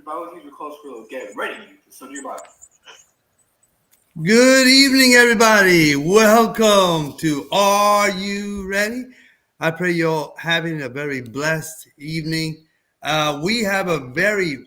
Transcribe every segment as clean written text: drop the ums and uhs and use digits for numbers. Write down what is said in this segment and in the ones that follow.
Bible teacher calls for get ready to study your Bible. Good evening, everybody. Welcome to Are You Ready? I pray you're having a very blessed evening. We have a very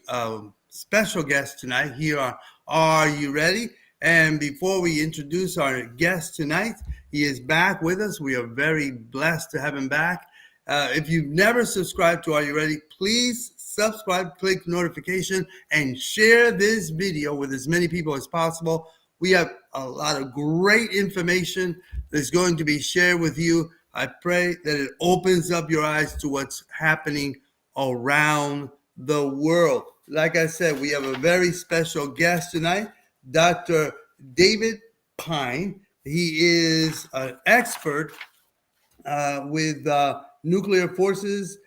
special guest tonight here on Are You Ready? And before we introduce our guest tonight, he is back with us. We are very blessed to have him back. If you've never subscribed to Are You Ready, please subscribe, click notification, and share this video with as many people as possible. We have a lot of great information that's going to be shared with you. I pray that it opens up your eyes to what's happening around the world. Like I said, we have a very special guest tonight, Dr. David PYNE. He is an expert with nuclear forces,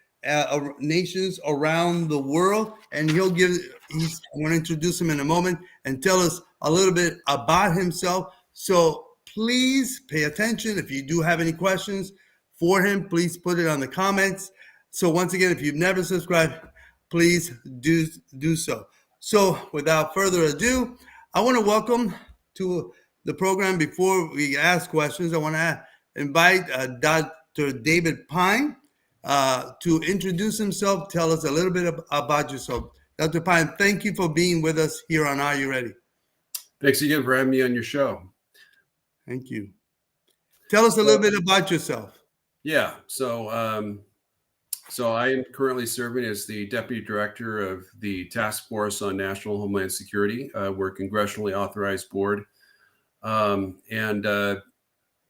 nations around the world, and I want to introduce him in a moment and tell us a little bit about himself. So please pay attention. If you do have any questions for him, please put it on the comments. So once again, if you've never subscribed, please do so. So without further ado, I want to welcome to the program. Before we ask questions, I want to invite Dr. David PYNE to introduce himself, tell us a little bit about yourself. Dr. PYNE, thank you for being with us here on Are You Ready? Thanks again for having me on your show. Thank you. Tell us a little bit about yourself. Yeah, so I am currently serving as the Deputy Director of the Task Force on National Homeland Security. We're a congressionally authorized board and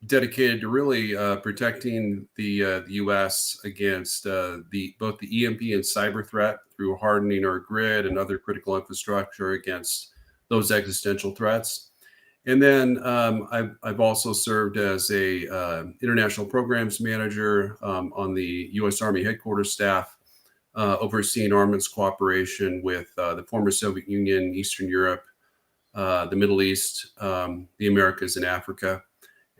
dedicated to really protecting the U.S. against both the EMP and cyber threat through hardening our grid and other critical infrastructure against those existential threats. And then I've also served as a international programs manager on the U.S. Army headquarters staff, overseeing armaments cooperation with the former Soviet Union, Eastern Europe, the Middle East, the Americas, and Africa.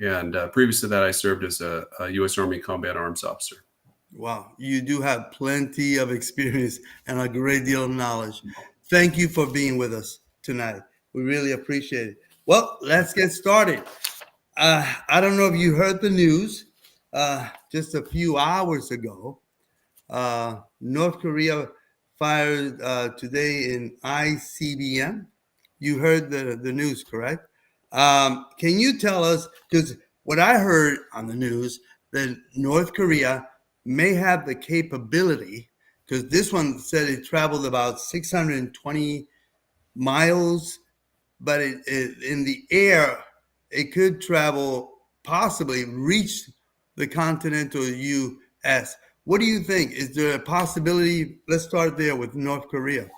And previous to that, I served as a U.S. Army combat arms officer. Wow, you do have plenty of experience and a great deal of knowledge. Thank you for being with us tonight. We really appreciate it. Well, let's get started. I don't know if you heard the news. Just a few hours ago, North Korea fired today in ICBM. You heard the news, correct? Can you tell us, because what I heard on the news, that North Korea may have the capability, because this one said it traveled about 620 miles, but in the air, it could possibly reach the continental U.S. What do you think? Is there a possibility? Let's start there with North Korea.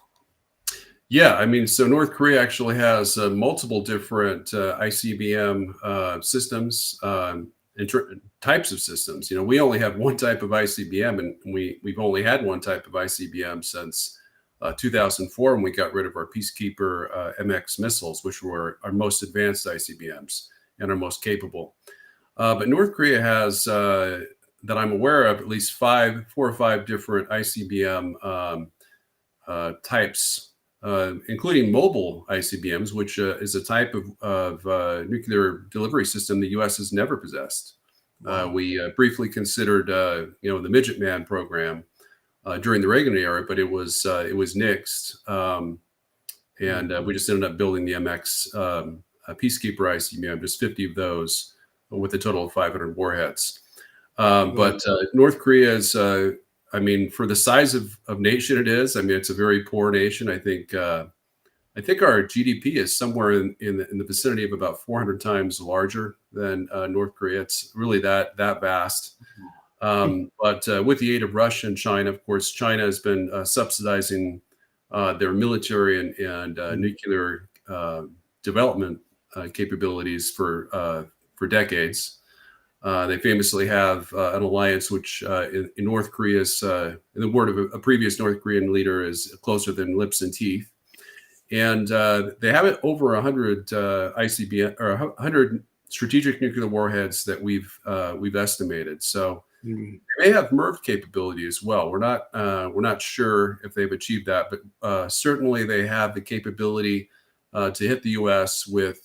Yeah, I mean, so North Korea actually has multiple different ICBM systems and types of systems. You know, we only have one type of ICBM, and we've only had one type of ICBM since 2004, when we got rid of our Peacekeeper MX missiles, which were our most advanced ICBMs and our most capable. But North Korea has, that I'm aware of, at least 4 or 5 different ICBM types, including mobile ICBMs, which is a type of nuclear delivery system the U.S. has never possessed. Wow. We briefly considered, the Midget Man program during the Reagan era, but it was nixed, and we just ended up building the MX Peacekeeper ICBM, just 50 of those, with a total of 500 warheads. But North Korea is, I mean, for the size of nation it is, I mean, it's a very poor nation. I think our GDP is somewhere in the vicinity of about 400 times larger than North Korea. It's really that vast. But with the aid of Russia and China, of course, China has been subsidizing their military and nuclear development capabilities for decades. They famously have an alliance which in North Korea's, in the word of a previous North Korean leader, is closer than lips and teeth. And they have over 100 ICBM or 100 strategic nuclear warheads that we've estimated. So Mhm. They may have MIRV capability as well. We're not sure if they've achieved that, but certainly they have the capability to hit the U.S. with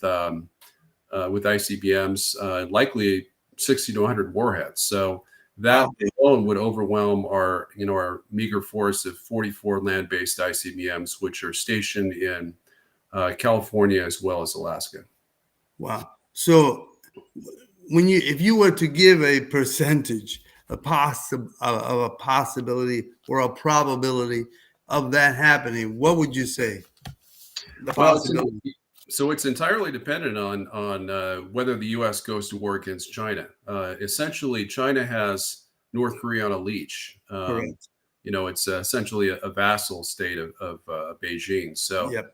ICBMs, likely 60 to 100 warheads. So that Wow. alone would overwhelm our meager force of 44 land-based ICBMs, which are stationed in California as well as Alaska. Wow. So if you were to give a percentage, of a possibility or a probability of that happening, what would you say? The Well, possibility. it's entirely dependent on whether the U.S. goes to war against China. Essentially, China has North Korea on a leash. Correct. It's essentially a vassal state of Beijing. So, Yep.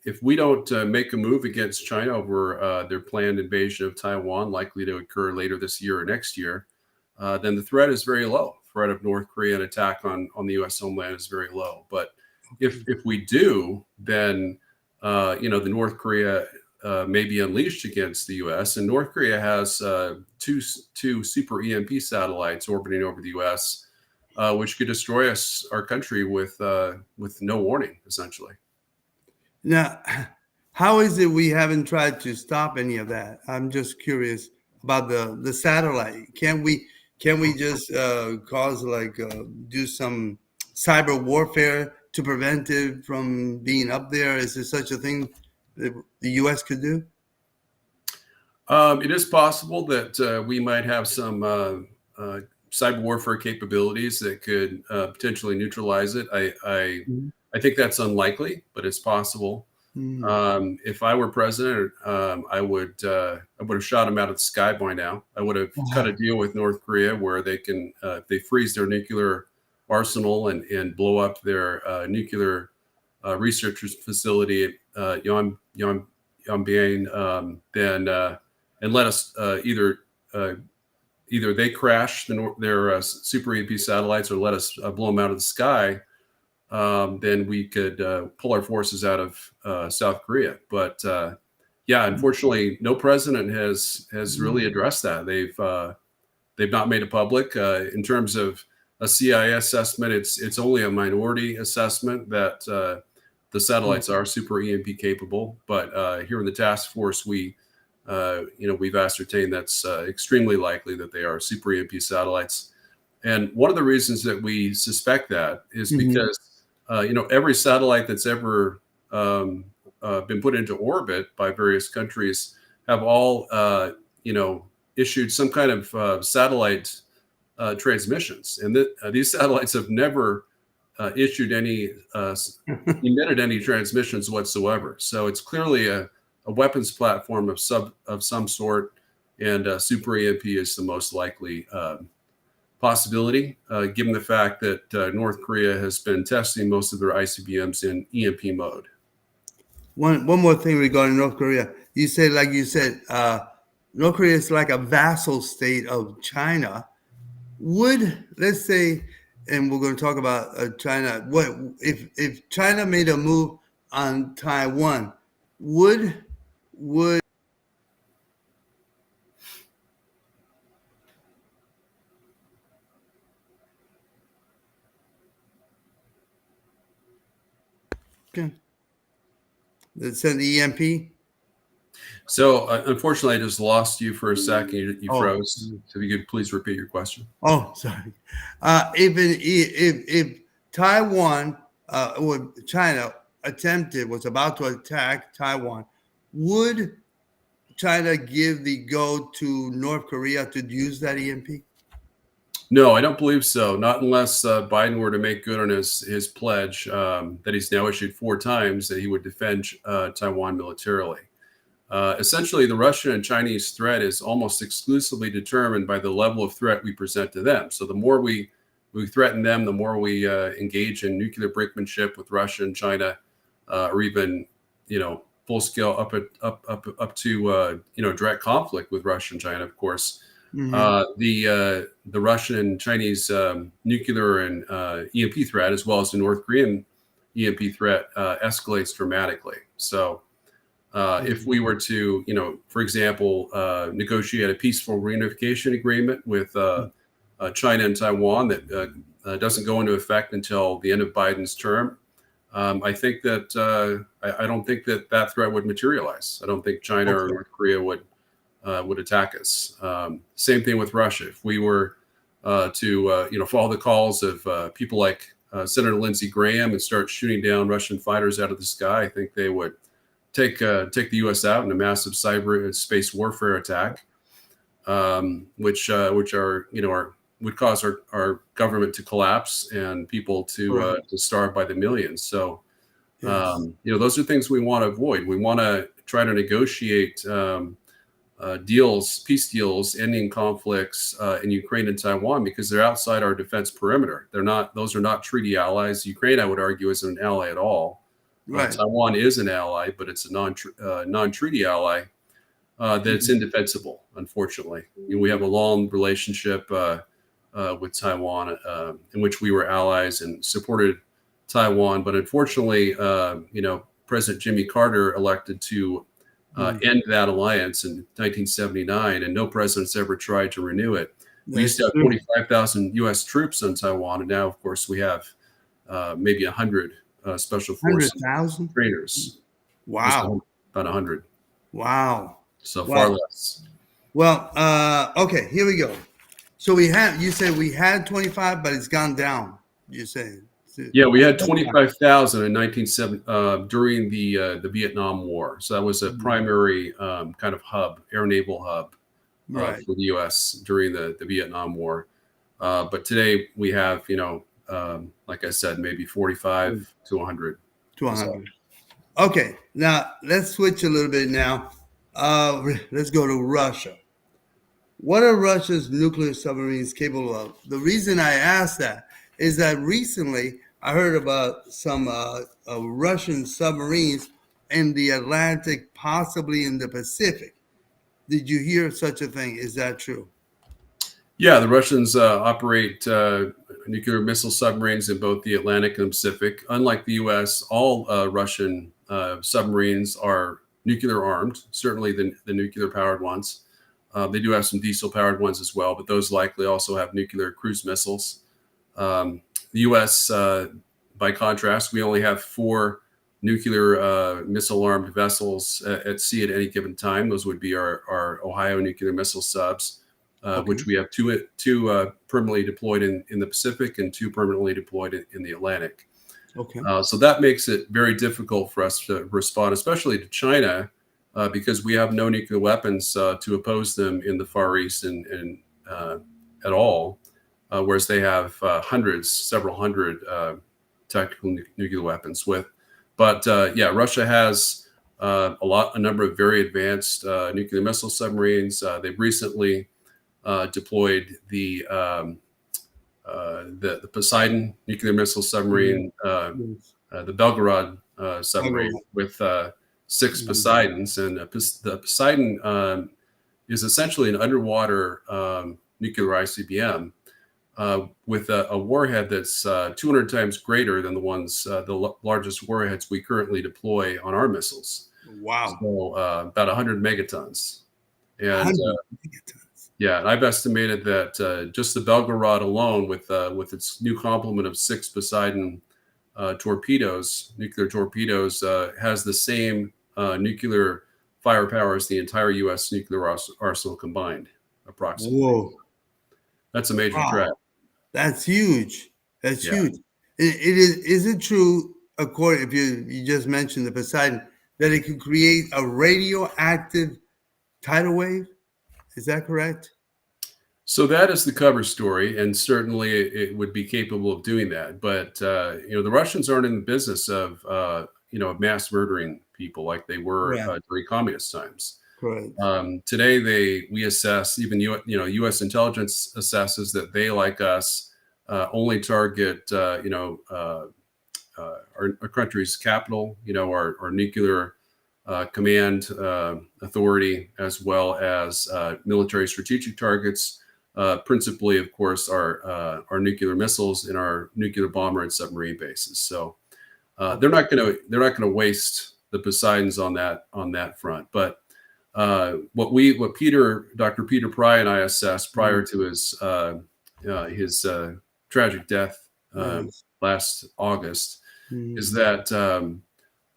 If we don't make a move against China over their planned invasion of Taiwan, likely to occur later this year or next year, then the threat is very low. Threat of North Korean attack on the U.S. homeland is very low. But if we do, then the North Korea may be unleashed against the U.S. And North Korea has two super EMP satellites orbiting over the U.S., which could destroy our country with no warning, essentially. Now, how is it we haven't tried to stop any of that? I'm just curious about the satellite. Can we just do some cyber warfare to prevent it from being up there? Is there such a thing that the U.S. could do? It is possible that we might have some cyber warfare capabilities that could potentially neutralize it. I think that's unlikely, but it's possible. Mhm. If I were president, I would have shot him out of the sky by now. I would have cut a deal with North Korea where they can if they freeze their nuclear arsenal and blow up their nuclear research facility at Yongbyon, then and let us either they crash their super EMP satellites or let us blow them out of the sky. Then we could pull our forces out of South Korea. But yeah, unfortunately, no president has really addressed that. They've not made it public in terms of a CIA assessment. It's only a minority assessment that the satellites are super EMP capable. But here in the task force, we've ascertained that's extremely likely that they are super EMP satellites. And one of the reasons that we suspect that is because every satellite that's ever been put into orbit by various countries have all issued some kind of satellite transmissions, and these satellites have never issued any emitted any transmissions whatsoever. So it's clearly a weapons platform of some sort, and super EMP is the most likely possibility, given the fact that North Korea has been testing most of their ICBMs in EMP mode. One more thing regarding North Korea. You said, North Korea is like a vassal state of China. Would, let's say, and we're going to talk about China. What if China made a move on Taiwan? Would send the EMP? So unfortunately, I just lost you for a second. You Oh. froze. So if you could please repeat your question. Oh, sorry. If Taiwan or China was about to attack Taiwan, would China give the go to North Korea to use that EMP? No, I don't believe so. Not unless Biden were to make good on his pledge that he's now issued 4 times that he would defend Taiwan militarily. Essentially, the Russian and Chinese threat is almost exclusively determined by the level of threat we present to them. So the more we threaten them, the more we engage in nuclear brinkmanship with Russia and China, or even full scale up to direct conflict with Russia and China, of course. The Russian and Chinese nuclear and EMP threat, as well as the North Korean EMP threat, escalates dramatically. So If we were to, for example, negotiate a peaceful reunification agreement with China and Taiwan that doesn't go into effect until the end of Biden's term, I think that I don't think that threat would materialize. I don't think China or North Korea would attack us. Same thing with Russia. If we were to follow the calls of people like Senator Lindsey Graham and start shooting down Russian fighters out of the sky, I think they would take the U.S. out in a massive cyber and space warfare attack, which would cause our government to collapse and people to starve by the millions. So, those are things we want to avoid. We want to try to negotiate peace deals, ending conflicts in Ukraine and Taiwan because they're outside our defense perimeter. Those are not treaty allies. Ukraine, I would argue, isn't an ally at all. Right. Taiwan is an ally, but it's a non-treaty ally that's indefensible, unfortunately. We have a long relationship with Taiwan in which we were allies and supported Taiwan. But unfortunately, President Jimmy Carter elected to end that alliance in 1979, and no president's ever tried to renew it. We used to have 25,000 U.S. troops on Taiwan, and now, of course, we have maybe 100 special forces trainers. Wow. About 100. Wow. So far less. Well, okay, here we go. So you said we had 25, but it's gone down. You say? Yeah, we had 25,000 in 1970 during the Vietnam War. So that was a primary kind of hub, air naval hub for the U.S. during the Vietnam War. But today we have, like I said, maybe 45 to 100. Okay, now let's switch a little bit now. Let's go to Russia. What are Russia's nuclear submarines capable of? The reason I ask that is that recently I heard about some Russian submarines in the Atlantic, possibly in the Pacific. Did you hear such a thing? Is that true? Yeah, the Russians operate nuclear missile submarines in both the Atlantic and Pacific. Unlike the U.S., all Russian submarines are nuclear armed, certainly the nuclear powered ones. They do have some diesel powered ones as well, but those likely also have nuclear cruise missiles. The U.S., by contrast, we only have 4 nuclear missile armed vessels at sea at any given time. Those would be our Ohio nuclear missile subs, which we have two permanently deployed in the Pacific and 2 permanently deployed in the Atlantic. Okay. So that makes it very difficult for us to respond, especially to China, because we have no nuclear weapons to oppose them in the Far East and at all, whereas they have several hundred tactical nuclear weapons But Russia has a number of very advanced nuclear missile submarines. They've recently deployed the Poseidon nuclear missile submarine, the Belgorod submarine with 6 Poseidons, and the Poseidon is essentially an underwater nuclear ICBM with a warhead that's 200 times greater than the largest warheads we currently deploy on our missiles. Wow! So about 100 megatons, and 100 megatons. Yeah, and I've estimated that just the Belgorod alone, with its new complement of 6 Poseidon nuclear torpedoes, has the same nuclear firepower as the entire U.S. nuclear arsenal combined, approximately. Whoa. That's a major threat. That's huge. That's huge. Is it true, according, if you just mentioned the Poseidon, that it could create a radioactive tidal wave? Is that correct? So that is the cover story, and certainly it would be capable of doing that. But the Russians aren't in the business of mass murdering people like they were during communist times. Correct. Today we assess, even U.S. intelligence assesses that they, like us, only target our country's capital, our nuclear command authority, as well as military strategic targets. Principally, of course, our nuclear missiles and our nuclear bomber and submarine bases. So they're not going to waste Poseidons on that front. But what Dr. Peter Pry and I assessed prior to his tragic death Yes. last August is Mhm.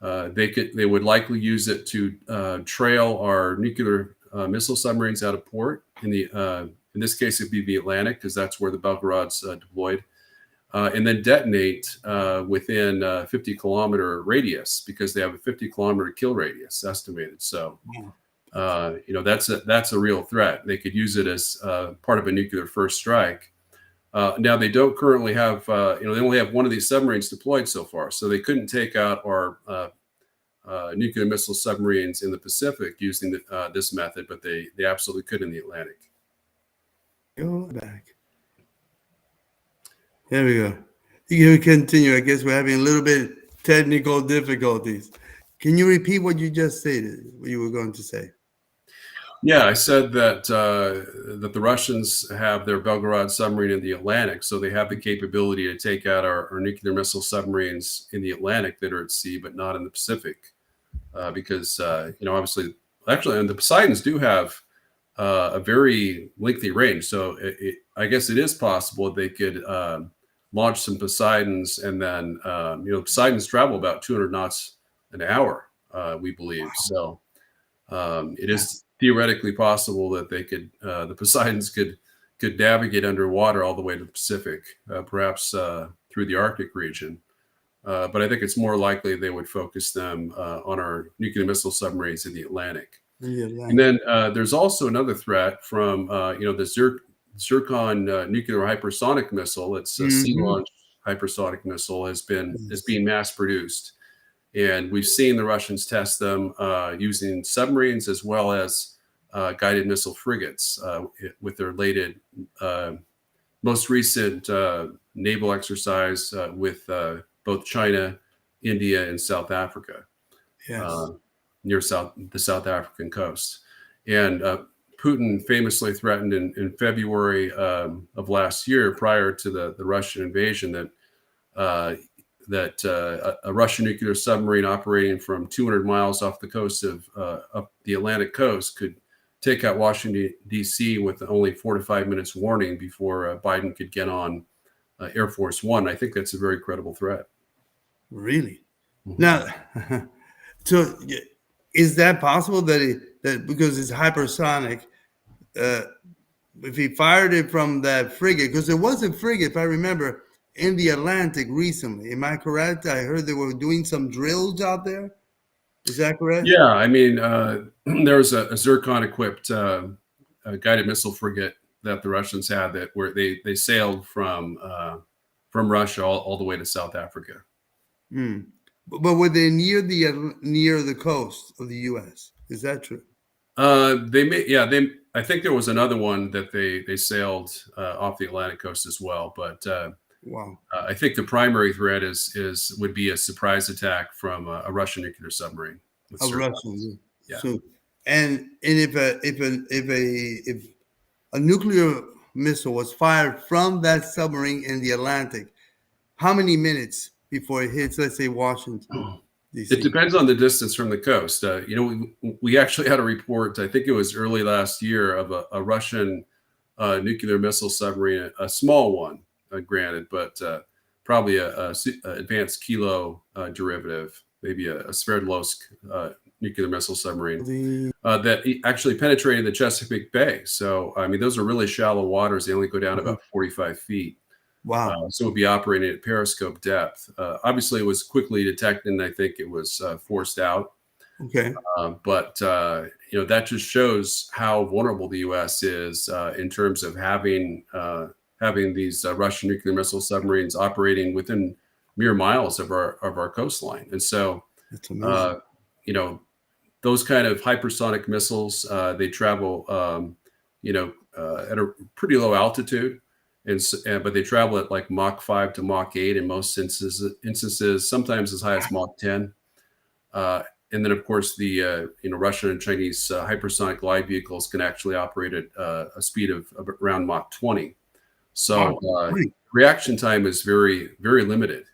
that they would likely use it to trail our nuclear missile submarines out of port. In this case, it'd be the Atlantic, because that's where the Belgorod's deployed, and then detonate within a 50-kilometer radius, because they have a 50-kilometer kill radius estimated. So, that's a real threat. They could use it as part of a nuclear first strike. Now they don't currently have, they only have one of these submarines deployed so far, so they couldn't take out our nuclear missile submarines in the Pacific using this method, but they absolutely could in the Atlantic. Go back. There we go. You can continue. I guess we're having a little bit technical difficulties. Can you repeat what you just stated? What you were going to say? Yeah, I said that the Russians have their Belgorod submarine in the Atlantic, so they have the capability to take out our nuclear missile submarines in the Atlantic that are at sea, but not in the Pacific, because obviously, actually, and the Poseidons do have a very lengthy range. So I guess it is possible they could launch some Poseidons, and then Poseidons travel about 200 knots an hour, we believe. So it is theoretically possible that the Poseidons could navigate underwater all the way to the Pacific, perhaps through the Arctic region. But I think it's more likely they would focus them on our nuclear missile submarines in the Atlantic. And then there's also another threat from the Zircon nuclear hypersonic missile. It's a sea-launched hypersonic missile is being mass produced, and we've seen the Russians test them using submarines as well as guided missile frigates with their most recent naval exercise with both China, India, and South Africa. Yes. Near the South African coast. And Putin famously threatened in February of last year, prior to the Russian invasion, that a Russian nuclear submarine operating from 200 miles off the coast of up the Atlantic coast could take out Washington, D.C. with only 4 to 5 minutes warning before Biden could get on Air Force One. I think that's a very credible threat. Really? Mm-hmm. Now, so is that possible that because it's hypersonic, if he fired it from that frigate, because there was a frigate, if I remember, in the Atlantic recently. Am I correct? I heard they were doing some drills out there. Is that correct? Yeah, I mean, there was a Zircon-equipped guided missile frigate that the Russians had where they sailed from Russia all the way to South Africa. Mm. But were they near the coast of the U.S.? Is that true? I think there was another one that they sailed off the Atlantic coast as well. But wow, I think the primary threat would be a surprise attack from a Russian nuclear submarine. Russian, yeah. So, and if a nuclear missile was fired from that submarine in the Atlantic, how many minutes before it hits, let's say, Washington, D.C.? It depends on the distance from the coast. We actually had a report, I think it was early last year, of a Russian nuclear missile submarine, a small one, granted, but probably a advanced kilo derivative, maybe a Sverdlovsk nuclear missile submarine that actually penetrated the Chesapeake Bay. So, I mean, those are really shallow waters. They only go down about 45 feet. Wow. So it would be operating at periscope depth. Obviously, it was quickly detected, and I think it was forced out. Okay. But that just shows how vulnerable the U.S. is in terms of having these Russian nuclear missile submarines operating within mere miles of our coastline. And so, that's amazing. Those kind of hypersonic missiles, they travel, at a pretty low altitude. But they travel at like Mach 5 to Mach 8 in most instances, sometimes as high as Mach 10. And then, of course, the Russian and Chinese hypersonic glide vehicles can actually operate at a speed of around Mach 20. So reaction time is very, very limited.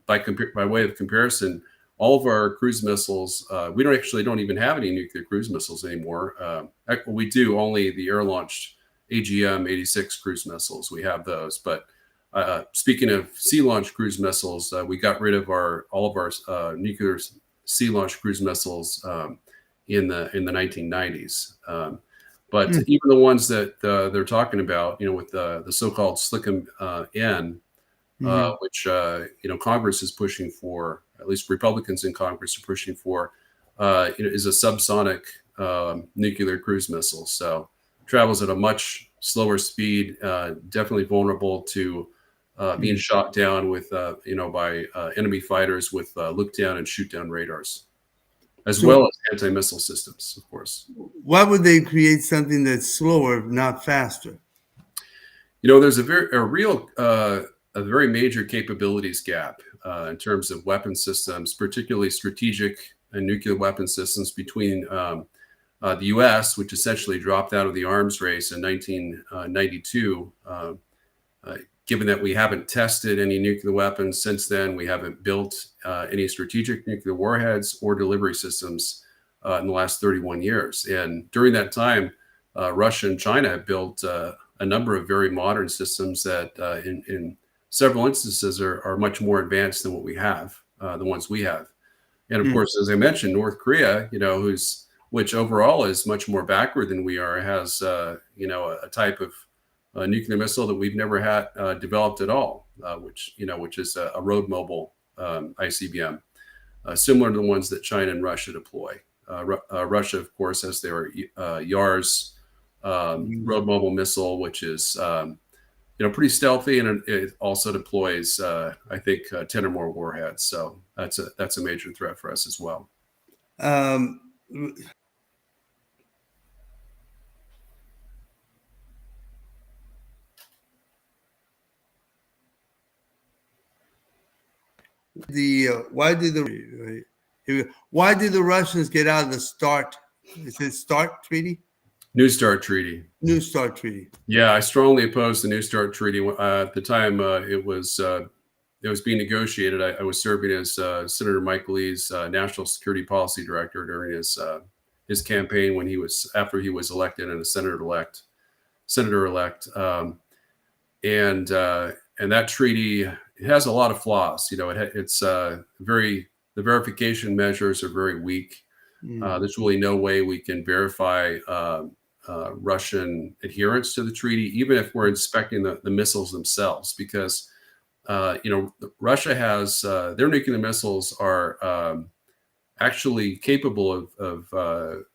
By way of comparison, all of our cruise missiles, we don't even have any nuclear cruise missiles anymore. We do only the air-launched AGM-86 cruise missiles. We have those. But speaking of sea-launched cruise missiles, we got rid of all of our nuclear sea-launched cruise missiles in the 1990s. But even the ones that they're talking about, with the so-called SLICM-N, which Congress is pushing for, at least Republicans in Congress are pushing for, is a subsonic nuclear cruise missile. So travels at a much slower speed, definitely vulnerable to being shot down with by enemy fighters with look down and shoot down radars, as well as anti-missile systems, of course. Why would they create something that's slower, not faster? There's a very major capabilities gap in terms of weapon systems, particularly strategic and nuclear weapon systems between the U.S., which essentially dropped out of the arms race in 1992. Given that we haven't tested any nuclear weapons since then, we haven't built any strategic nuclear warheads or delivery systems in the last 31 years. And during that time, Russia and China have built a number of very modern systems that in several instances are much more advanced than what we have, the ones we have. And of course, as I mentioned, North Korea, which overall is much more backward than we are, has a type of nuclear missile that we've never had developed at all, which is a road mobile ICBM, similar to the ones that China and Russia deploy. Russia, of course, has their YARS road mobile missile, which is pretty stealthy, and it also deploys, I think, 10 or more warheads. So that's a major threat for us as well. Why did the Russians get out of the START? Is it START treaty? New START treaty. New START treaty. Yeah, I strongly opposed the New START treaty. At the time, it was being negotiated. I was serving as Senator Mike Lee's national security policy director during his campaign after he was elected and a senator elect. And that treaty, it has a lot of flaws. The verification measures are very weak. There's really no way we can verify Russian adherence to the treaty, even if we're inspecting the missiles themselves, because Russia has their nuclear missiles are actually capable of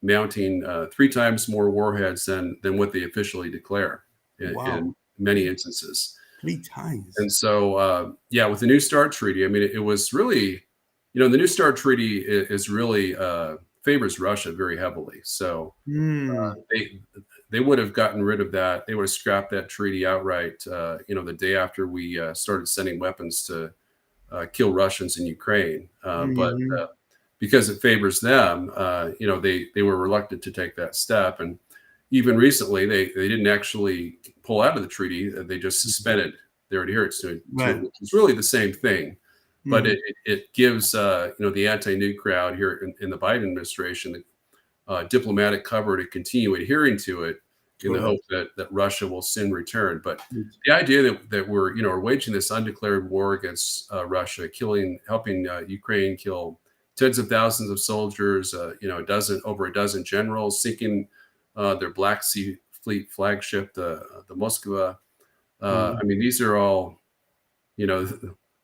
mounting 3 times more warheads than what they officially declare in many instances. 3 times. And so, with the New START treaty, I mean, it was really, the New START treaty is really favors Russia very heavily. So they would have gotten rid of that. They would have scrapped that treaty outright, the day after we started sending weapons to kill Russians in Ukraine. But because it favors them, they were reluctant to take that step. And even recently, they didn't actually pull out of the treaty. They just suspended their adherence to it, which is really the same thing. But it gives the anti-nuke crowd here in the Biden administration diplomatic cover to continue adhering to it in the hope that Russia will soon return. But the idea that we're waging this undeclared war against Russia, helping Ukraine kill tens of thousands of soldiers, over a dozen generals, sinking their Black Sea Fleet flagship, the Moskva. I mean, these are all,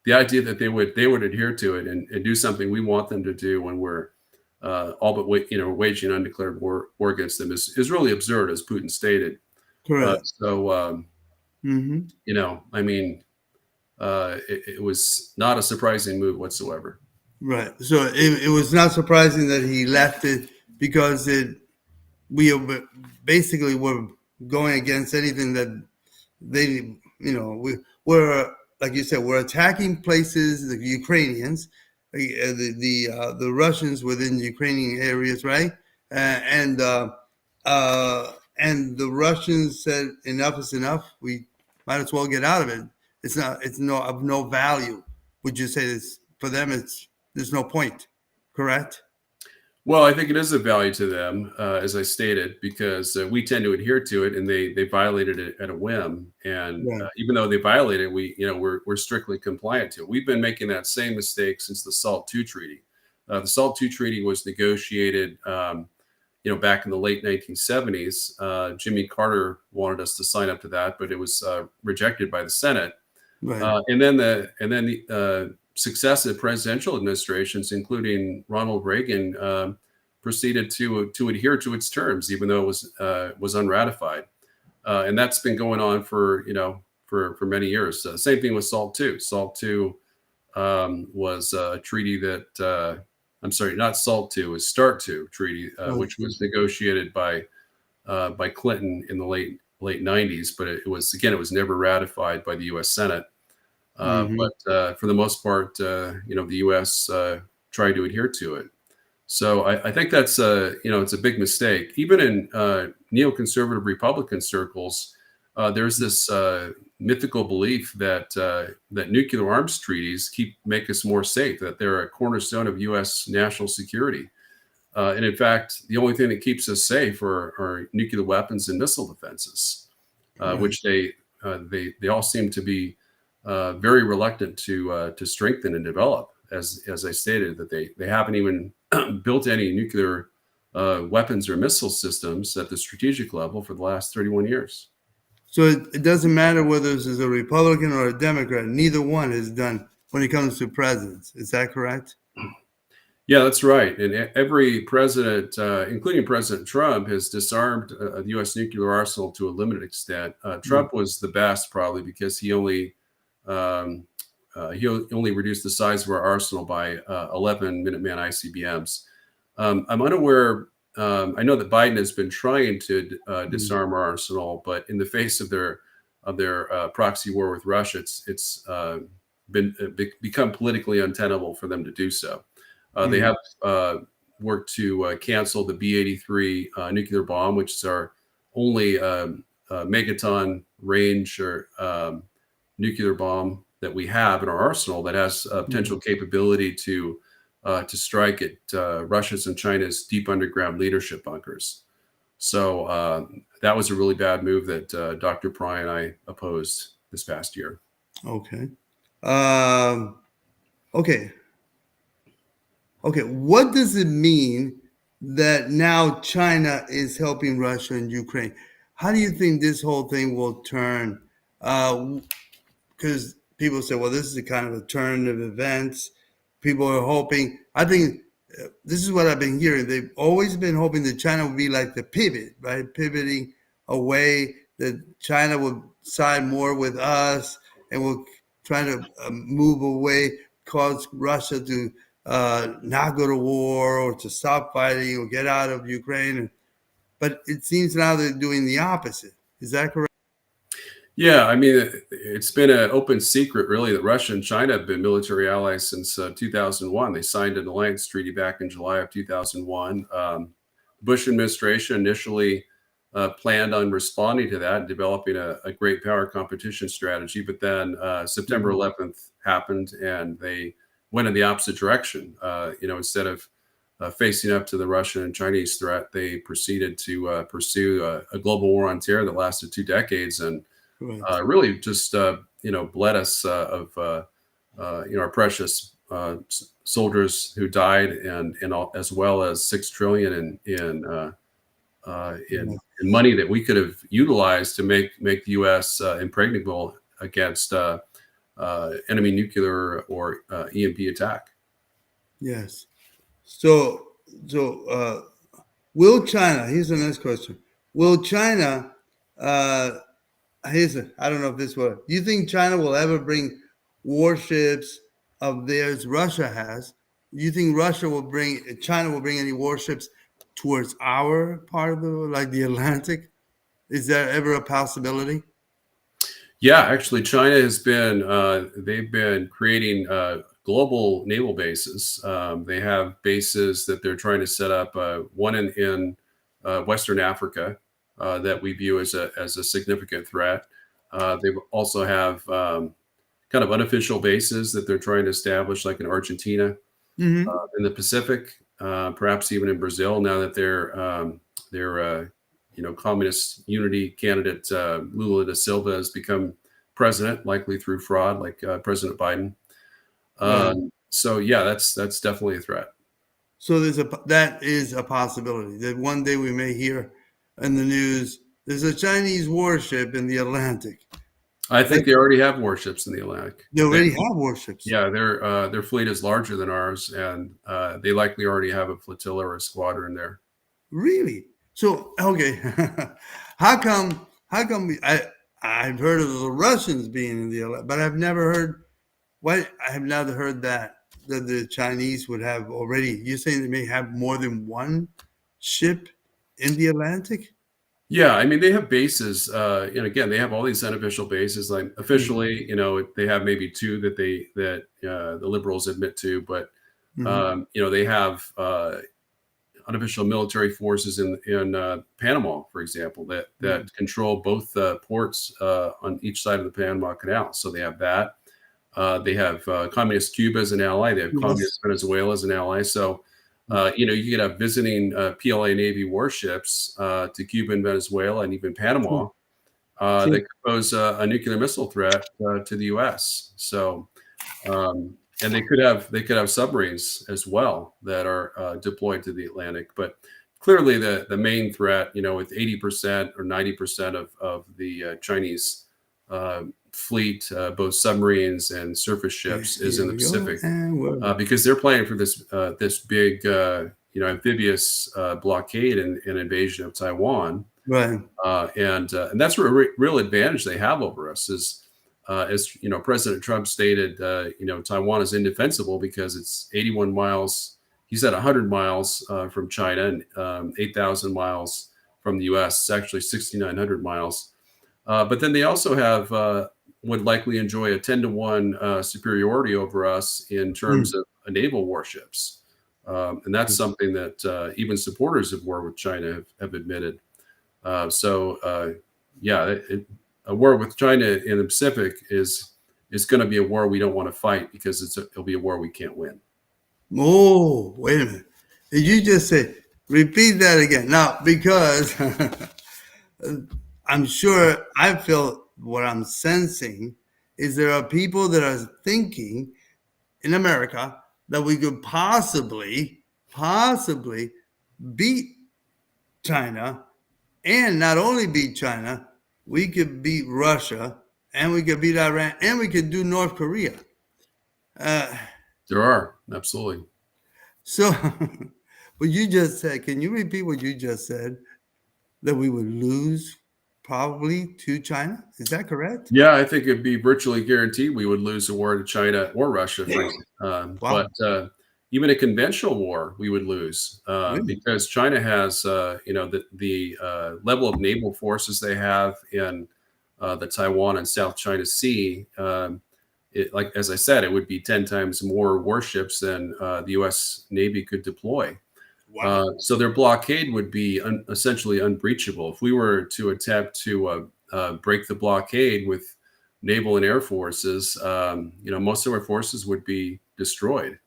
the idea that they would adhere to it and do something we want them to do when we're all but waging undeclared war against them is really absurd, as Putin stated. Correct. I mean, it was not a surprising move whatsoever. Right. So it was not surprising that he left it, because we basically were going against anything that they, we're, like you said, we're attacking places, the Ukrainians, the Russians within Ukrainian areas, right? And the Russians said, enough is enough. We might as well get out of it. It's of no value. Would you say this for them? This there's no point. Correct? Well, I think it is of value to them, as I stated, because we tend to adhere to it, and they violated it at a whim. And Right. even though they violated, we're strictly compliant to it. We've been making that same mistake since the SALT II treaty. The SALT II treaty was negotiated, back in the late 1970s. Jimmy Carter wanted us to sign up to that, but it was rejected by the Senate. Right. And then the successive presidential administrations, including Ronald Reagan, proceeded to adhere to its terms, even though it was unratified, and that's been going on for many years. Same thing with SALT II. SALT II was a treaty that I'm sorry, not SALT II, it was START II treaty, which was negotiated by Clinton in the late 90s, but it was never ratified by the U.S. Senate. But for the most part, the U.S. tried to adhere to it. So I think that's it's a big mistake. Even in neoconservative Republican circles, there's this mythical belief that nuclear arms treaties make us more safe, that they're a cornerstone of U.S. national security. And in fact, the only thing that keeps us safe are nuclear weapons and missile defenses, which they all seem to be very reluctant to strengthen and develop. As I stated, that they haven't even built any nuclear weapons or missile systems at the strategic level for the last 31 years. So it doesn't matter whether this is a Republican or a Democrat. Neither one is done when it comes to presidents. Is that correct? Yeah, that's right. And every president, including President Trump, has disarmed the U.S. nuclear arsenal to a limited extent. Trump was the best, probably because he only reduced the size of our arsenal by 11 Minuteman ICBMs. I'm unaware. I know that Biden has been trying to disarm our arsenal, but in the face of their proxy war with Russia, it's become politically untenable for them to do so. They have worked to cancel the B-83 nuclear bomb, which is our only megaton range or nuclear bomb that we have in our arsenal that has potential capability to strike at Russia's and China's deep underground leadership bunkers. So that was a really bad move that Dr. Pry and I opposed this past year. Okay. Okay. What does it mean that now China is helping Russia and Ukraine? How do you think this whole thing will turn? Because people say, well, this is a kind of a turn of events. People are hoping. I think this is what I've been hearing. They've always been hoping that China would be like the pivot, right? Pivoting away, that China will side more with us and will try to move away, cause Russia to not go to war or to stop fighting or get out of Ukraine. But it seems now they're doing the opposite. Is that correct? Yeah, I mean, it's been an open secret, really, that Russia and China have been military allies since 2001. They signed an alliance treaty back in July of 2001. Bush administration initially planned on responding to that and developing a great power competition strategy. But then September 11th happened, and they went in the opposite direction. Instead of facing up to the Russian and Chinese threat, they proceeded to pursue a global war on terror that lasted 2 decades and really just bled us of our precious soldiers who died, and as well as $6 trillion in money that we could have utilized to make the U.S. impregnable against enemy nuclear or EMP attack. Yes. So will China? Here's the next question. Will China? I don't know if this will. Do you think China will ever bring warships of theirs Russia has? Do you think China will bring any warships towards our part of the Atlantic? Is there ever a possibility? Yeah, actually, China has been, they've been creating global naval bases. They have bases that they're trying to set up, one in Western Africa that we view as a significant threat. They also have kind of unofficial bases that they're trying to establish, like in Argentina. Hmm. in the Pacific, perhaps even in Brazil. Now that their communist unity candidate Lula da Silva has become president, likely through fraud, like President Biden. Right. So yeah, that's definitely a threat. So that is a possibility that one day we may hear in the news there's a Chinese warship in the Atlantic. I think they already have warships in the Atlantic. They already have warships. Yeah, their fleet is larger than ours, and they likely already have a flotilla or a squadron there. Really? So okay, how come? I've heard of the Russians being in the Atlantic, but I've never heard. Why I have never heard that the Chinese would have already. You're saying they may have more than one ship in the Atlantic? Yeah, I mean they have bases, and again they have all these unofficial bases. Like officially, they have maybe two that the liberals admit to, but Mm-hmm. they have unofficial military forces in Panama, for example, that control both ports on each side of the Panama Canal. So they have that. They have communist Cuba as an ally. They have Yes. communist Venezuela as an ally. So you could have visiting PLA Navy warships to Cuba and Venezuela and even Panama Sure. that could pose a nuclear missile threat to the U.S. So, and they could have submarines as well that are deployed to the Atlantic. But clearly, the main threat, with 80% or 90% of the Chinese fleet, both submarines and surface ships, is in the Pacific, because they're planning for this big amphibious blockade and invasion of Taiwan. Right. And that's a real advantage they have over us is, as President Trump stated, Taiwan is indefensible because it's 81 miles. He said 100 miles from China and 8,000 miles from the U.S. It's actually 6,900 miles. But then they also would likely enjoy a 10-to-1 superiority over us in terms of naval warships. And that's something that even supporters of war with China have admitted. A war with China in the Pacific is going to be a war we don't want to fight because it'll be a war we can't win. Oh, wait a minute. Did you just say, repeat that again? Now, because I'm sure I feel what I'm sensing is there are people that are thinking in America that we could possibly beat China, and not only beat China, we could beat Russia, and we could beat Iran, and we could do North Korea. There are, absolutely. So, what you just said, can you repeat what you just said? That we would lose probably to China? Is that correct? Yeah, I think it'd be virtually guaranteed we would lose a war to China or Russia. Wow. But even a conventional war, we would lose because China has, the level of naval forces they have in the Taiwan and South China Sea. Like as I said, it would be 10 times more warships than the U.S. Navy could deploy. Wow. So their blockade would be essentially unbreachable. If we were to attempt to break the blockade with naval and air forces, most of our forces would be destroyed.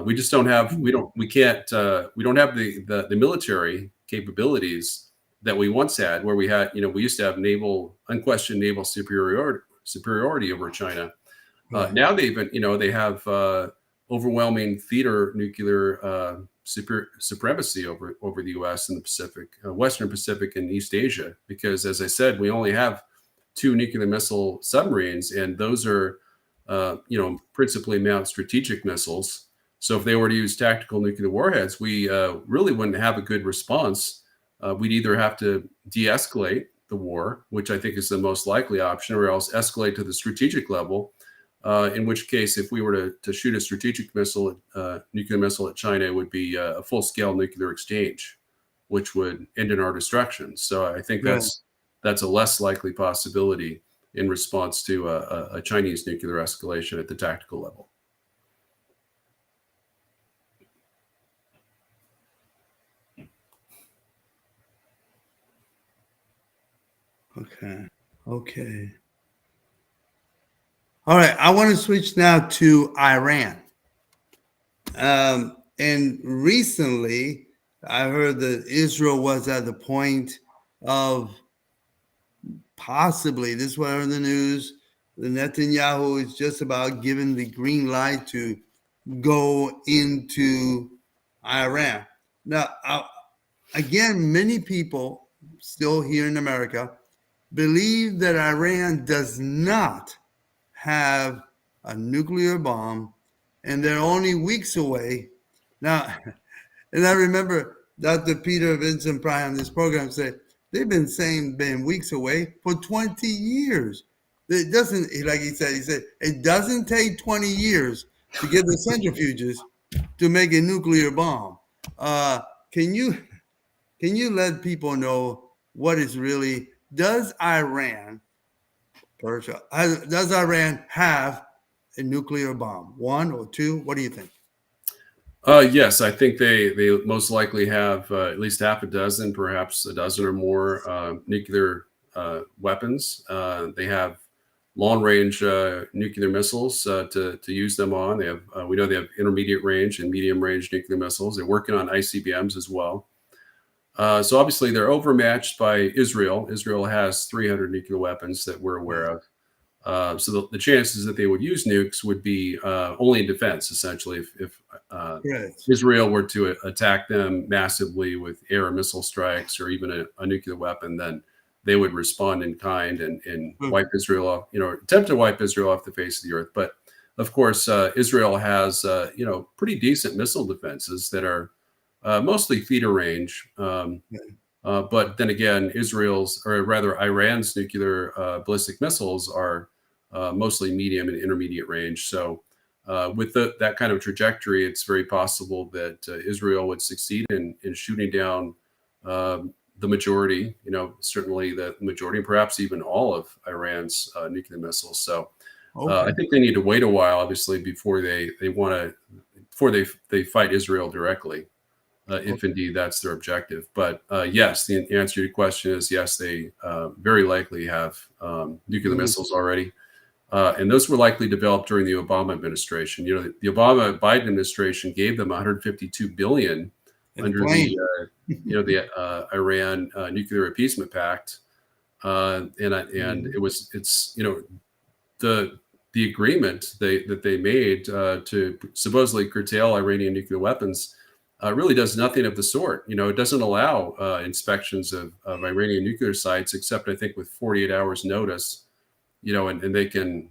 We just don't have we don't have the military capabilities that we once had, where we used to have unquestioned naval superiority over China. Now they have overwhelming theater nuclear supremacy over the U.S. and the Pacific, Western Pacific and East Asia, because as I said, we only have 2 nuclear missile submarines, and those are principally mount strategic missiles. So if they were to use tactical nuclear warheads, we really wouldn't have a good response. We'd either have to de-escalate the war, which I think is the most likely option, or else escalate to the strategic level. In which case, if we were to shoot a strategic nuclear missile at China, it would be a full-scale nuclear exchange, which would end in our destruction. So I think that's a less likely possibility in response to a Chinese nuclear escalation at the tactical level. Okay. All right. I want to switch now to Iran. And recently, I heard that Israel was at the point of possibly, this is what I heard in the news, the Netanyahu is just about giving the green light to go into Iran. Now, again, many people still here in America believe that Iran does not have a nuclear bomb and they're only weeks away. Now, and I remember Dr. Peter Vincent Pry on this program said they've been saying been weeks away for 20 years. It doesn't, like he said, it doesn't take 20 years to get the centrifuges to make a nuclear bomb. Uh, can you let people know what is really, does Iran, Persia, does Iran have a nuclear bomb? One or two? What do you think? Yes, I think they most likely have at least half a dozen, perhaps a dozen or more nuclear weapons. They have long range nuclear missiles to use them on. They have we know they have intermediate range and medium range nuclear missiles. They're working on ICBMs as well. So obviously they're overmatched by Israel. Israel has 300 nuclear weapons that we're aware of. So the chances that they would use nukes would be only in defense, essentially. If Israel were to attack them massively with air or missile strikes or even a nuclear weapon, then they would respond in kind and wipe Israel off, attempt to wipe Israel off the face of the earth. But of course, Israel has, pretty decent missile defenses that are mostly theater range. But then again, Iran's nuclear ballistic missiles are mostly medium and intermediate range. So with that kind of trajectory, it's very possible that Israel would succeed in shooting down the majority, certainly the majority, and perhaps even all of Iran's nuclear missiles. So I think they need to wait a while, obviously, before they fight Israel directly. If indeed that's their objective. But yes, the answer to your question is yes, they very likely have nuclear missiles already. And those were likely developed during the Obama administration. The Obama-Biden administration gave them $152 billion under the Iran nuclear appeasement pact. And it's the agreement that they made to supposedly curtail Iranian nuclear weapons really does nothing of the sort. It doesn't allow inspections of Iranian nuclear sites, except I think with 48 hours notice, and they can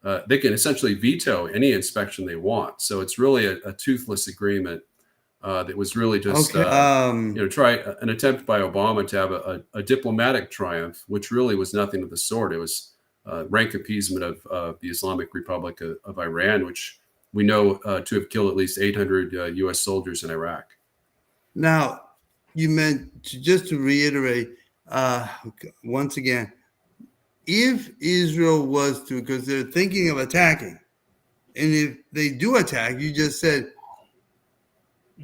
essentially veto any inspection they want. So it's really a toothless agreement that was really just try an attempt by Obama to have a diplomatic triumph, which really was nothing of the sort. It was rank appeasement of the Islamic Republic of Iran, which we know to have killed at least 800 U.S. soldiers in Iraq. Now, you meant, just to reiterate, once again, if Israel was to, because they're thinking of attacking, and if they do attack, you just said,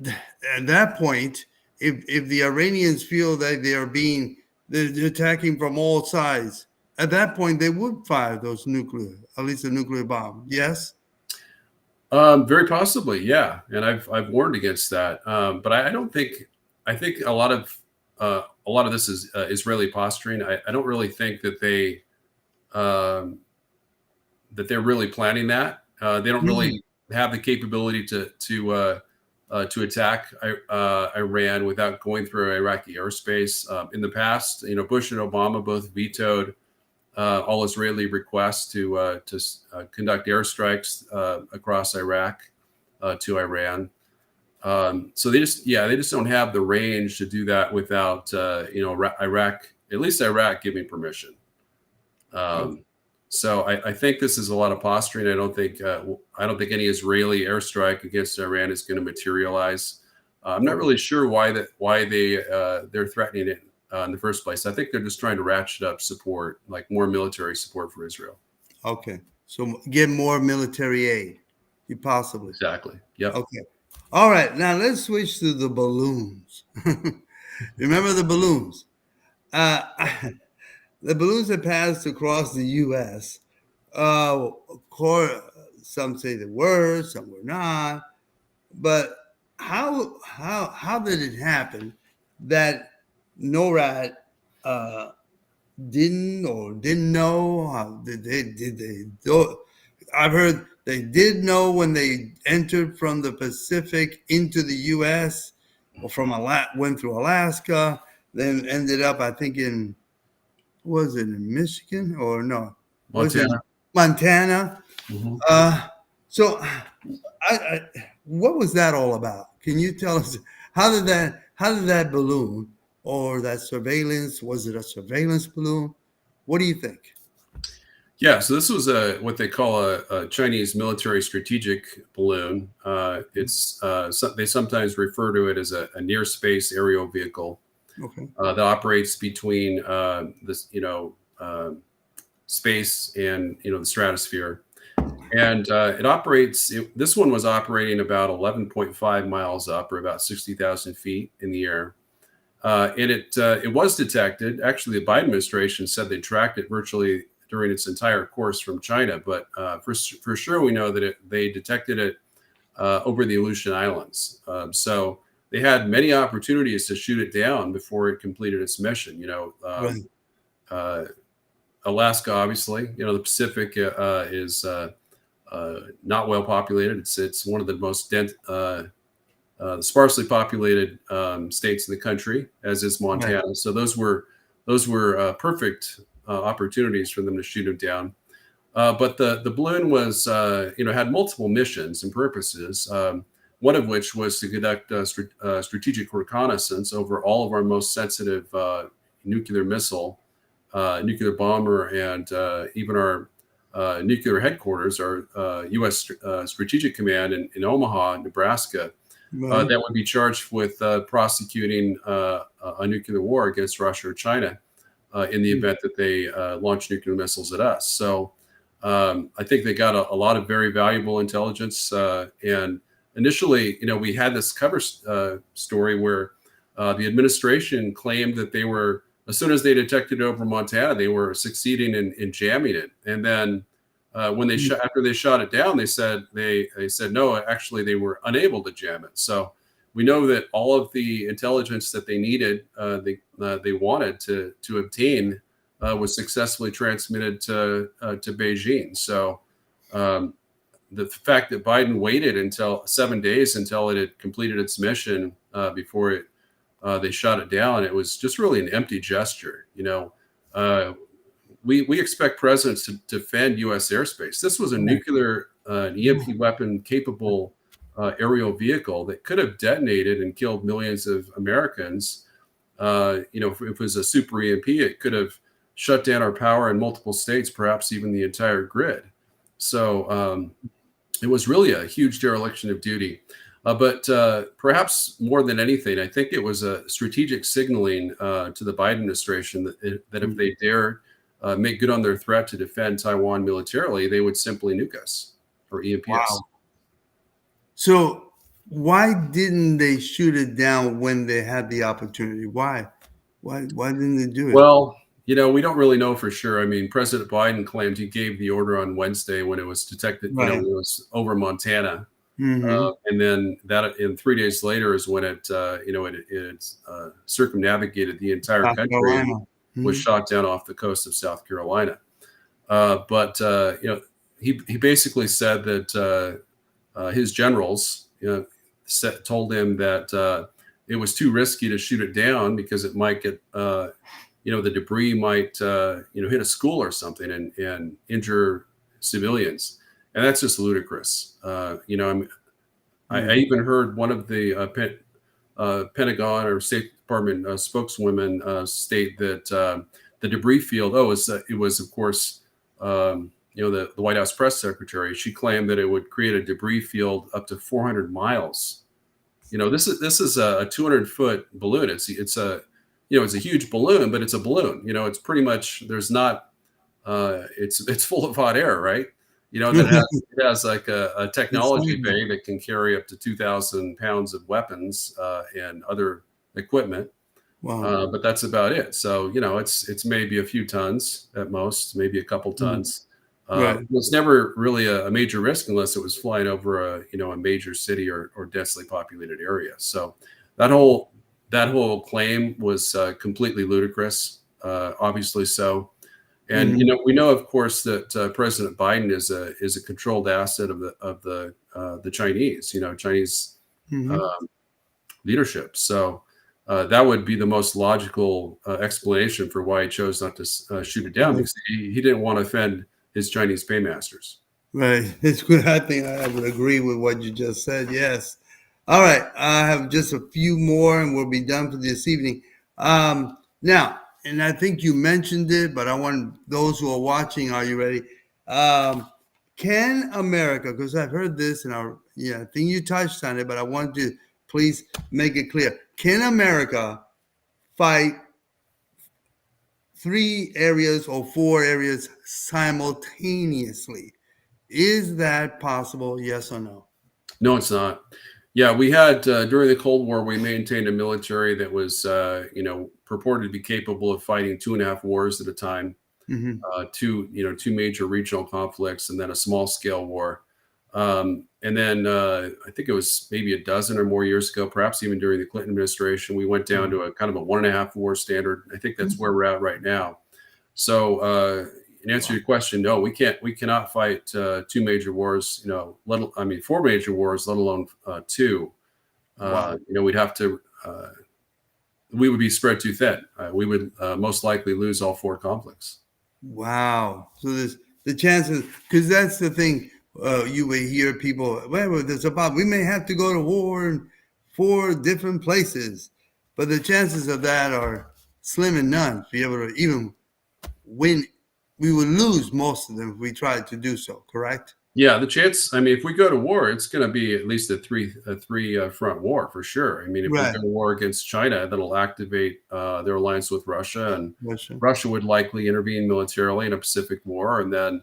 at that point, if the Iranians feel that they're attacking from all sides, at that point, they would fire those at least a nuclear bomb. Yes? Very possibly, yeah, and I've warned against that. But I don't think. I think a lot of this is Israeli posturing. I don't really think that they're really planning that. They don't really have the capability to attack Iran without going through Iraqi airspace. In the past, Bush and Obama both vetoed all Israeli requests to conduct airstrikes across Iraq to Iran. So they just don't have the range to do that without Iraq, at least Iraq, giving permission. So I think this is a lot of posturing. I don't think any Israeli airstrike against Iran is going to materialize. I'm not really sure why they're threatening it in the first place. I think they're just trying to ratchet up support, like more military support for Israel. Okay, so get more military aid, if possible. Exactly. Yep. Okay. All right. Now let's switch to the balloons. Remember the balloons? The balloons that passed across the U.S. Some say they were, some were not. but how did it happen that NORAD didn't know? How did they do? I've heard they did know when they entered from the Pacific into the U.S. or from went through Alaska, then ended up, I think, was it in Michigan or no? Was it Montana. Montana? Mhm. So, what was that all about? Can you tell us how did that balloon or that surveillance, was it a surveillance balloon? What do you think? Yeah, so this was what they call a Chinese military strategic balloon. They sometimes refer to it as a near space aerial vehicle Okay. that operates between this, space and the stratosphere. And it operates. This one was operating about 11.5 miles up, or about 60,000 feet in the air. And it was detected. Actually, the Biden administration said they tracked it virtually during its entire course from China. But for sure, we know that they detected it over the Aleutian Islands. So they had many opportunities to shoot it down before it completed its mission. Right. Alaska, obviously. The Pacific is not well populated. It's one of the most dense. Sparsely populated states in the country, as is Montana. Right. So those were perfect opportunities for them to shoot it down. But the balloon was had multiple missions and purposes. One of which was to conduct strategic reconnaissance over all of our most sensitive nuclear missile, nuclear bomber, and even our nuclear headquarters, our U.S. Strategic Command in Omaha, Nebraska. Right. That would be charged with prosecuting a nuclear war against Russia or China in the event that they launch nuclear missiles at us. So I think they got a lot of very valuable intelligence. And initially, we had this cover story where the administration claimed that they were, as soon as they detected it over Montana, they were succeeding in jamming it. And then when after they shot it down, they said no, actually they were unable to jam it. So we know that all of the intelligence that they needed, they wanted to obtain, was successfully transmitted to Beijing. So the fact that Biden waited until 7 days until it had completed its mission before they shot it down, it was just really an empty gesture. We expect presidents to defend U.S. airspace. This was a nuclear EMP weapon capable aerial vehicle that could have detonated and killed millions of Americans. If it was a super EMP, it could have shut down our power in multiple states, perhaps even the entire grid. So it was really a huge dereliction of duty. But perhaps more than anything, I think it was a strategic signaling to the Biden administration that if they dare make good on their threat to defend Taiwan militarily, they would simply nuke us or EMP us. Wow. So why didn't they shoot it down when they had the opportunity? Why didn't they do it? Well, we don't really know for sure. I mean, President Biden claimed he gave the order on Wednesday when it was detected, Right. when it was over Montana. Mhm. And then and 3 days later is when it circumnavigated the entire South country Carolina. and was shot down off the coast of South Carolina. But he basically said that his generals told him that it was too risky to shoot it down because it might get the debris might hit a school or something and injure civilians. And that's just ludicrous. I even heard one of the Pentagon or State Department spokeswomen state that the debris field. It was of course the White House press secretary. She claimed that it would create a debris field up to 400 miles. This is a 200-foot balloon. It's a huge balloon, but it's a balloon. It's pretty much there's not. It's full of hot air, right? It has like a technology bay that can carry up to 2,000 pounds of weapons and other equipment. Wow. But that's about it. So it's maybe a few tons at most, maybe a couple tons. Right. It was never really a major risk unless it was flying over a major city or densely populated area. So that whole claim was completely ludicrous, obviously so. And Mhm. we know, of course, that President Biden is a controlled asset of the Chinese, Chinese Mhm. um, leadership. So that would be the most logical explanation for why he chose not to shoot it down, because he didn't want to offend his Chinese paymasters. Right. It's good. I think I would agree with what you just said. Yes. All right. I have just a few more and we'll be done for this evening. Now, and I think you mentioned it, but I want those who are watching, are you ready? Um, can America, because I've heard this and I think you touched on it, but I want to please make it clear. Can America fight 3 areas or 4 areas simultaneously? Is that possible? Yes or no? No, it's not. Yeah, we had during the Cold War, we maintained a military that was, purported to be capable of fighting 2.5 wars at a time, Hmm. two major regional conflicts, and then a small scale war. And then I think it was maybe a dozen or more years ago, perhaps even during the Clinton administration, we went down to a kind of a 1.5 war standard. I think that's where we're at right now. So, in answer to your question, no, we cannot fight 2 major wars. 4 major wars, let alone two. Wow. We'd have to. We would be spread too thin. We would most likely lose all 4 conflicts. Wow. So there's the chances, because that's the thing. You will hear people, well, there's about, we may have to go to war in 4 different places, but the chances of that are slim and none to be able to even win. We would lose most of them if we tried to do so, correct? Yeah, the chance. I mean, if we go to war, it's going to be at least a three front war for sure. I mean, if we Right. go to war against China, that'll activate their alliance with Russia, and Russia. Russia would likely intervene militarily in a Pacific war, and then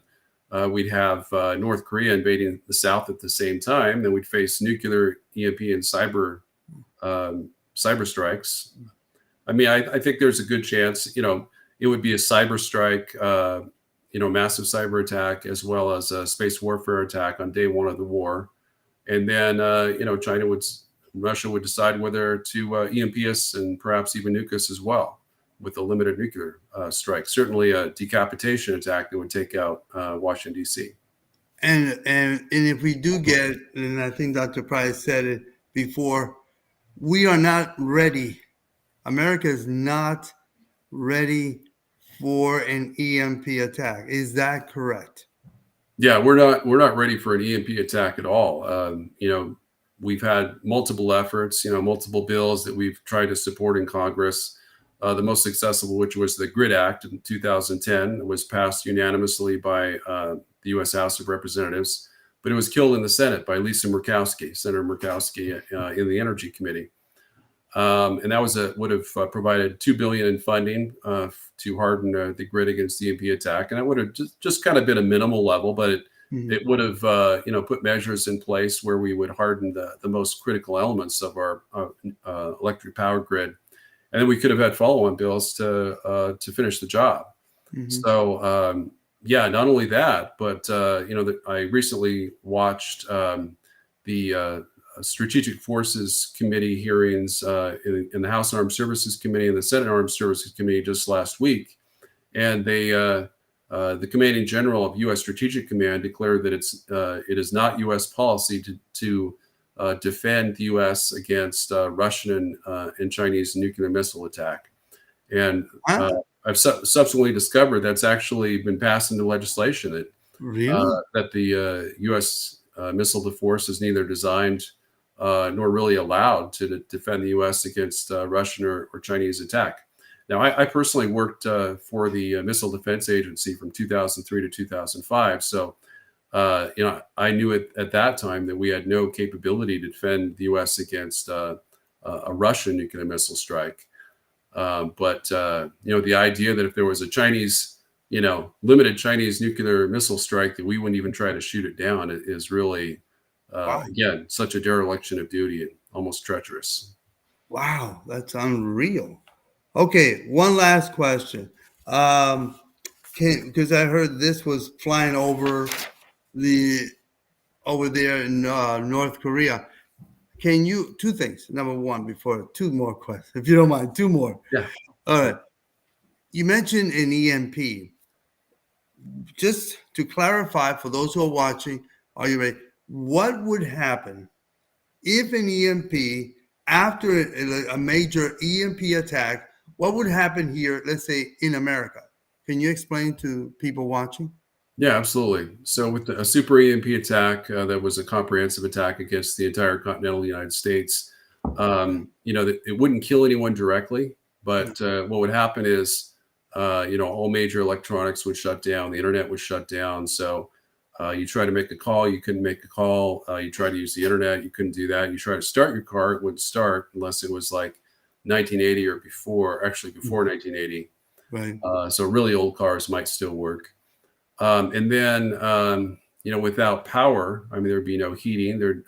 we'd have North Korea invading the South at the same time. Then we'd face nuclear, EMP, and cyber strikes. I mean, I think there's a good chance. It would be a cyber strike. Massive cyber attack, as well as a space warfare attack on day one of the war. And then, Russia would decide whether to EMP us and perhaps even nuke us as well, with a limited nuclear strike. Certainly a decapitation attack that would take out Washington, D.C. And if we do get, and I think Dr. Price said it before, we are not ready. America is not ready for an EMP attack. Is that correct? Yeah, we're not ready for an EMP attack at all. We've had multiple efforts, multiple bills that we've tried to support in Congress. The most successful, which was the GRID Act in 2010, was passed unanimously by the U.S. House of Representatives, but it was killed in the Senate by Senator Murkowski, in the Energy Committee. And that would have provided $2 billion in funding to harden the grid against the EMP attack, and that would have just kind of been a minimal level, but it would have put measures in place where we would harden the most critical elements of our electric power grid, and then we could have had follow-on bills to finish the job. Mm-hmm. So not only that, but I recently watched the Strategic Forces Committee hearings in the House Armed Services Committee and the Senate Armed Services Committee just last week, and the Commanding General of U.S. Strategic Command declared that it is not U.S. policy to defend the U.S. against Russian and Chinese nuclear missile attack. And I've subsequently discovered that's actually been passed into legislation that the U.S. Missile Force is neither designed nor really allowed to defend the U.S. against Russian or Chinese attack. Now, I personally worked for the Missile Defense Agency from 2003 to 2005. So, I knew at that time that we had no capability to defend the U.S. against a Russian nuclear missile strike. But the idea that if there was a Chinese, limited Chinese nuclear missile strike, that we wouldn't even try to shoot it down is really, again, such a dereliction of duty and almost treacherous. Wow, that's unreal. Okay, one last question. because I heard this was flying over there in North Korea. Can you, two things? Number one, before two more questions, if you don't mind, two more. Yeah. All right. You mentioned an EMP. Just to clarify for those who are watching, are you ready? What would happen if an EMP, after a major EMP attack, what would happen here, let's say in America? Can you explain to people watching? Yeah, absolutely. So with a super EMP attack, that was a comprehensive attack against the entire continental United States. It wouldn't kill anyone directly, but what would happen is, all major electronics would shut down, the internet would shut down. So you try to make a call, you couldn't make a call. You try to use the internet, you couldn't do that. You try to start your car, it wouldn't start unless it was like 1980 or before 1980. Right. So really old cars might still work. And then, without power, I mean, there'd be no heating, there'd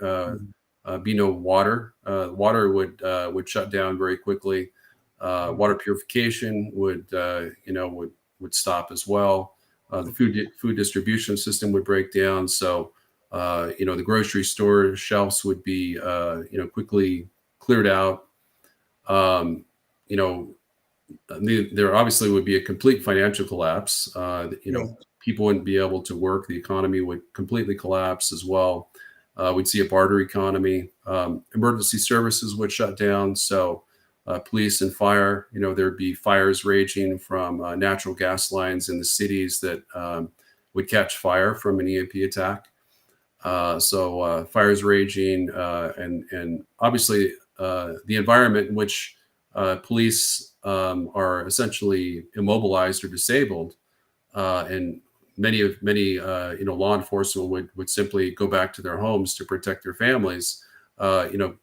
be no water. Water would shut down very quickly. Water purification would stop as well. The food distribution system would break down. So, the grocery store shelves would be, quickly cleared out. There obviously would be a complete financial collapse. People wouldn't be able to work. The economy would completely collapse as well. We'd see a barter economy. Emergency services would shut down. So police and fire, there'd be fires raging from natural gas lines in the cities that would catch fire from an EMP attack. So fires raging, and obviously the environment in which police are essentially immobilized or disabled, and many law enforcement would simply go back to their homes to protect their families.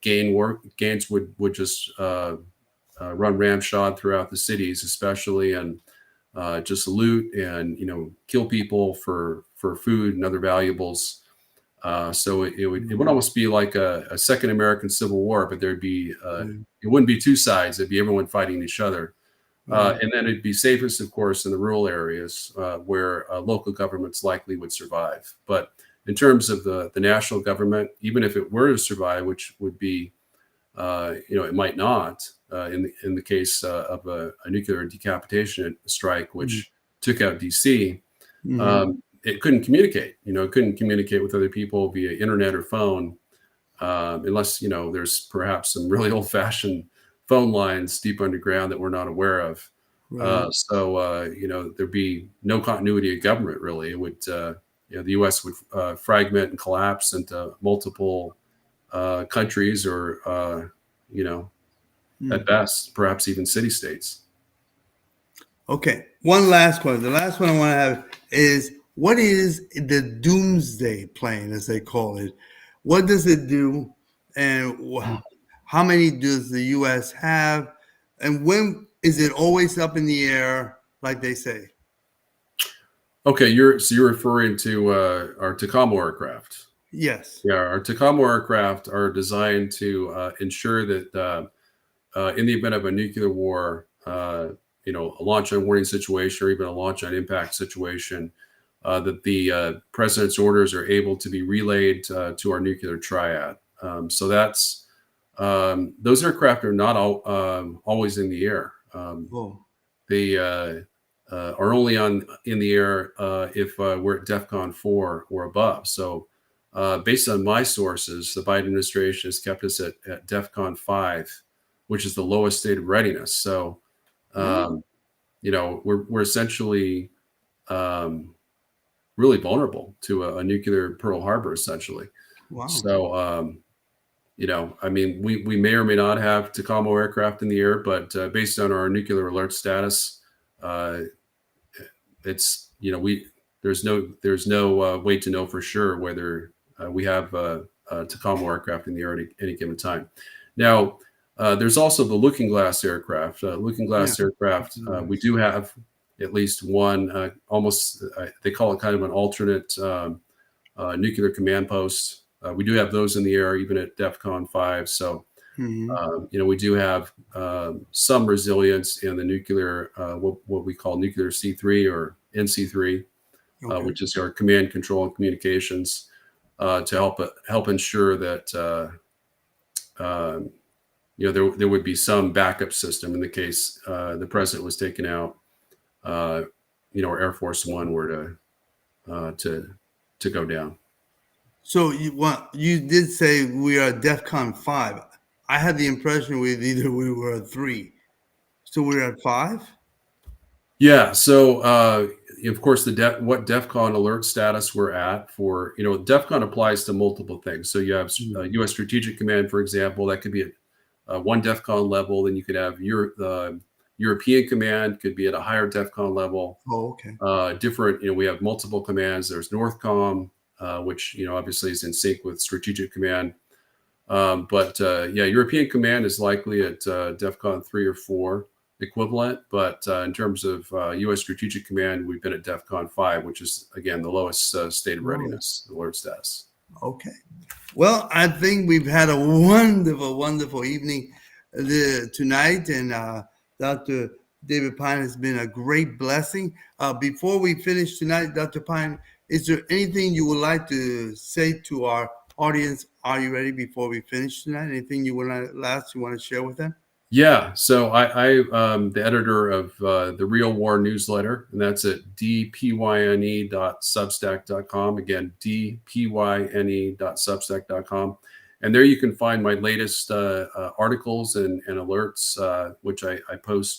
Gangs would just run ramshod throughout the cities, especially, and just loot and kill people for food and other valuables. So it would almost be like a second American Civil War, but there'd be it wouldn't be two sides; it'd be everyone fighting each other. And then it'd be safest, of course, in the rural areas where local governments likely would survive. But in terms of the national government, even if it were to survive, which would be, it might not, in the case of a nuclear decapitation strike, which took out DC, it couldn't communicate. It couldn't communicate with other people via internet or phone, unless there's perhaps some really old-fashioned phone lines deep underground that we're not aware of. Right. There'd be no continuity of government, really. It would, the U.S. would fragment and collapse into multiple countries, or, at best, perhaps even city-states. Okay. One last question. The last one I want to have is, what is the doomsday plan, as they call it? What does it do? And how many does the U.S. have? And when is it always up in the air, like they say? Okay, you're referring to our Tacoma aircraft. Yes. Yeah, our Tacoma aircraft are designed to ensure that in the event of a nuclear war, a launch on warning situation, or even a launch on impact situation, that the president's orders are able to be relayed to our nuclear triad. So that's those aircraft are not always in the air. They are only in the air if we're at DEFCON 4 or above. So based on my sources, the Biden administration has kept us at DEFCON 5, which is the lowest state of readiness. So we're essentially really vulnerable to a nuclear Pearl Harbor, essentially. Wow. So we may or may not have Tacoma aircraft in the air, but based on our nuclear alert status, it's there's no way to know for sure whether we have Tacoma aircraft in the air at any given time. Now, there's also the Looking Glass aircraft. Aircraft, we do have at least one, almost they call it kind of an alternate nuclear command post. We do have those in the air, even at DEFCON 5. So, we do have some resilience in the nuclear, what we call nuclear C3 or NC3, Okay. which is our command, control, and communications, to help ensure that there would be some backup system in the case the president was taken out, or Air Force One were to go down. So you did say we are DEFCON 5. I had the impression we were at 3. So we're at 5? Yeah. So, of course, what DEFCON alert status we're at for, DEFCON applies to multiple things. So you have U.S. Strategic Command, for example, that could be at one DEFCON level. Then you could have European Command could be at a higher DEFCON level. Oh, okay. Different, we have multiple commands. There's NORTHCOM, which, obviously is in sync with Strategic Command. But European Command is likely at DEFCON 3 or 4 equivalent. But in terms of U.S. Strategic Command, we've been at DEFCON 5, which is, again, the lowest state of readiness alert status. Okay. Well, I think we've had a wonderful, wonderful evening tonight. And Dr. David PYNE has been a great blessing. Before we finish tonight, Dr. PYNE, is there anything you would like to say to our audience? Are you ready before we finish tonight? Anything you want to share with them? Yeah. So I'm the editor of the Real War newsletter, and that's at dpyne.substack.com. Again, dpyne.substack.com. And there you can find my latest articles and alerts, which I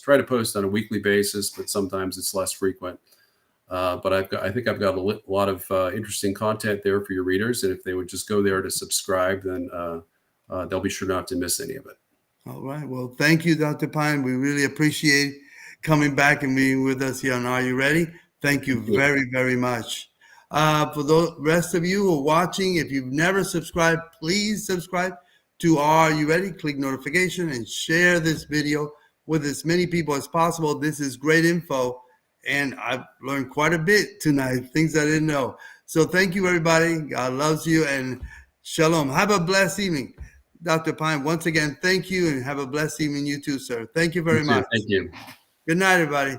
try to post on a weekly basis, but sometimes it's less frequent. But I think I've got a lot of interesting content there for your readers. And if they would just go there to subscribe, then they'll be sure not to miss any of it. All right. Well, thank you, Dr. PYNE. We really appreciate coming back and being with us here on Are You Ready? Thank you very, very much. For the rest of you who are watching, if you've never subscribed, please subscribe to Are You Ready? Click notification and share this video with as many people as possible. This is great info, and I've learned quite a bit tonight, things I didn't know. So thank you, everybody. God loves you, and shalom. Have a blessed evening. Dr. PYNE, once again, thank you, and have a blessed evening, you too, sir. Thank you very much. Thank you. Good night, everybody.